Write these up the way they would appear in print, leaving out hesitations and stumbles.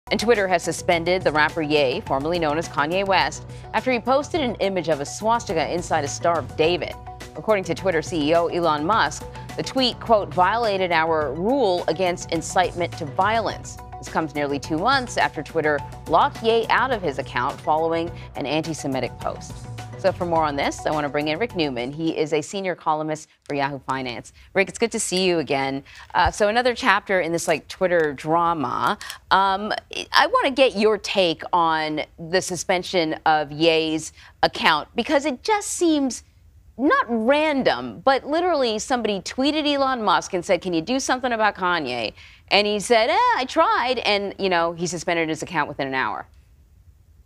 And Twitter has suspended the rapper Ye, formerly known as Kanye West, after he posted an image of a swastika inside a Star of David. According to Twitter CEO Elon Musk, the tweet, quote, violated our rule against incitement to violence. This comes nearly 2 months after Twitter locked Ye out of his account following an anti-Semitic post. So for more on this, I want to bring in Rick Newman. He is a senior columnist for Yahoo Finance. Rick, it's good to see you again. So another chapter in this Twitter drama. I want to get your take on the suspension of Ye's account, because it just seems not random, but literally somebody tweeted Elon Musk and said, can you do something about Kanye? And he said, I tried. And, he suspended his account within an hour.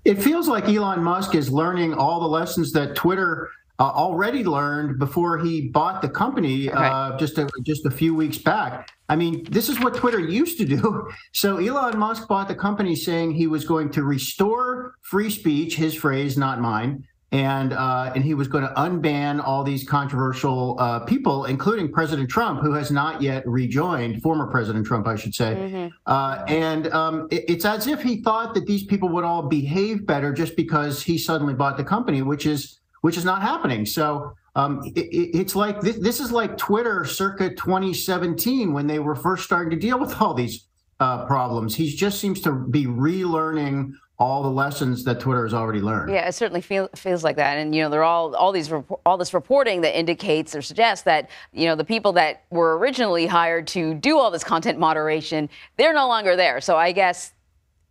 It feels like Elon Musk is learning all the lessons that Twitter already learned before he bought the company just a few weeks back. I mean, this is what Twitter used to do. So Elon Musk bought the company saying he was going to restore free speech, his phrase, not mine, and he was going to unban all these controversial people, including President Trump, who has not yet rejoined, former President Trump, I should say. It's as if he thought that these people would all behave better just because he suddenly bought the company, which is not happening. So it's like this is like Twitter circa 2017 when they were first starting to deal with all these problems. He just seems to be relearning all the lessons that Twitter has already learned. Yeah, it certainly feels like that. And, there are all this reporting that indicates or suggests that, the people that were originally hired to do all this content moderation, they're no longer there. So I guess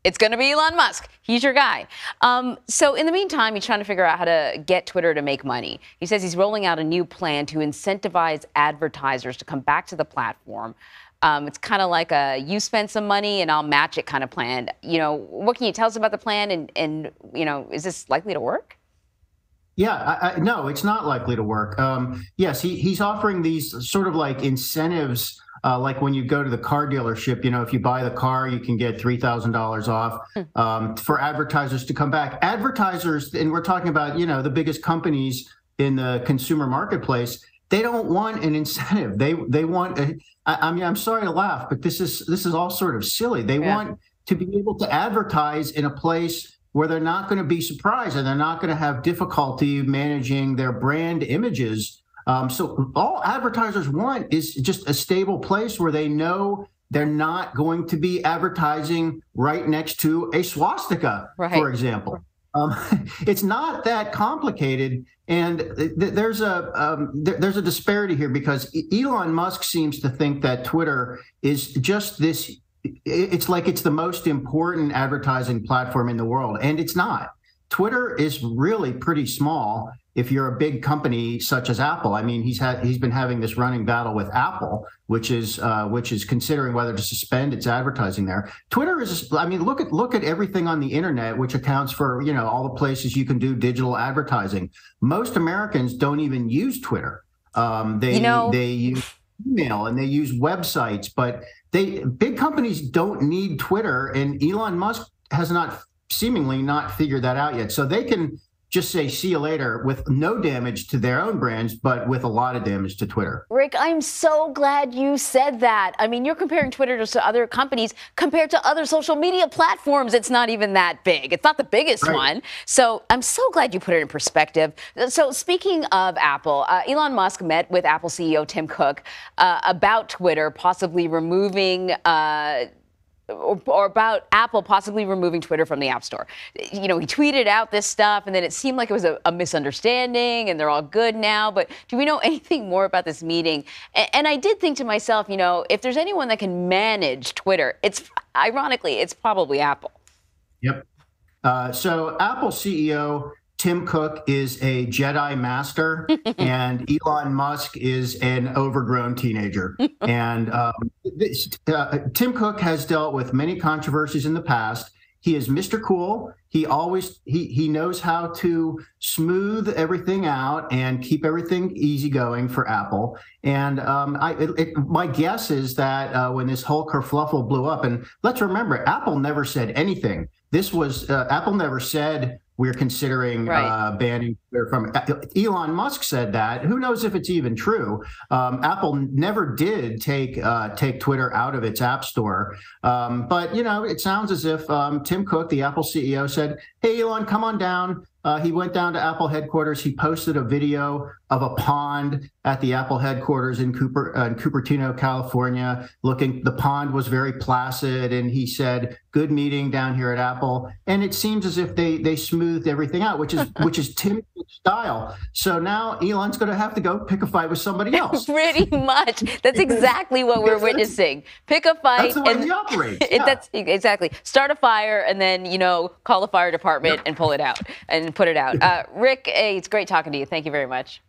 it's going to be Elon Musk. He's your guy. So in the meantime, he's trying to figure out how to get Twitter to make money. He says he's rolling out a new plan to incentivize advertisers to come back to the platform. It's kind of like a you spend some money and I'll match it kind of plan. What can you tell us about the plan? And is this likely to work? Yeah, no, it's not likely to work. Yes, he's offering these sort of like incentives, like when you go to the car dealership, if you buy the car, you can get $3,000 off for advertisers to come back. Advertisers, and we're talking about, the biggest companies in the consumer marketplace, they don't want an incentive. They want I'm sorry to laugh, but this is all sort of silly. They want to be able to advertise in a place where they're not going to be surprised and they're not going to have difficulty managing their brand images. So all advertisers want is just a stable place where they know they're not going to be advertising right next to a swastika, for example. It's not that complicated, and there's a disparity here because Elon Musk seems to think that Twitter is just this. It's like it's the most important advertising platform in the world, and it's not. Twitter is really pretty small if you're a big company such as Apple. I mean, he's been having this running battle with Apple, which is considering whether to suspend its advertising there. Twitter is, I mean, look at everything on the internet, which accounts for, all the places you can do digital advertising. Most Americans don't even use Twitter. They use email and they use websites, but big companies don't need Twitter, and Elon Musk has seemingly not figured that out yet. So they can just say, see you later, with no damage to their own brands, but with a lot of damage to Twitter. Rick, I'm so glad you said that. I mean, you're comparing Twitter to other companies. Compared to other social media platforms, it's not even that big. It's not the biggest one. So I'm so glad you put it in perspective. So speaking of Apple, Elon Musk met with Apple CEO Tim Cook about Twitter possibly removing or about Apple possibly removing Twitter from the App Store. He tweeted out this stuff, and then it seemed like it was a misunderstanding, and they're all good now. But do we know anything more about this meeting? And I did think to myself, if there's anyone that can manage Twitter, ironically, it's probably Apple. Yep. So Apple CEO Tim Cook is a Jedi master, and Elon Musk is an overgrown teenager. And Tim Cook has dealt with many controversies in the past. He is Mr. Cool. He knows how to smooth everything out and keep everything easygoing for Apple. And my guess is that when this whole kerfluffle blew up, and let's remember, Apple never said anything. Apple never said we're considering banning from Elon Musk said that. Who knows if it's even true? Apple never did take Twitter out of its app store. But, it sounds as if Tim Cook, the Apple CEO, said, "Hey, Elon, come on down." He went down to Apple headquarters. He posted a video of a pond at the Apple headquarters in Cupertino, California. The pond was very placid, and he said, "Good meeting down here at Apple." And it seems as if they smoothed everything out, which is Tim's style. So now Elon's going to have to go pick a fight with somebody else. Pretty much. That's exactly what we're witnessing. Pick a fight. That's the way he operates. Yeah. That's exactly. Start a fire and then, call the fire department and pull it out and put it out. Rick, it's great talking to you. Thank you very much.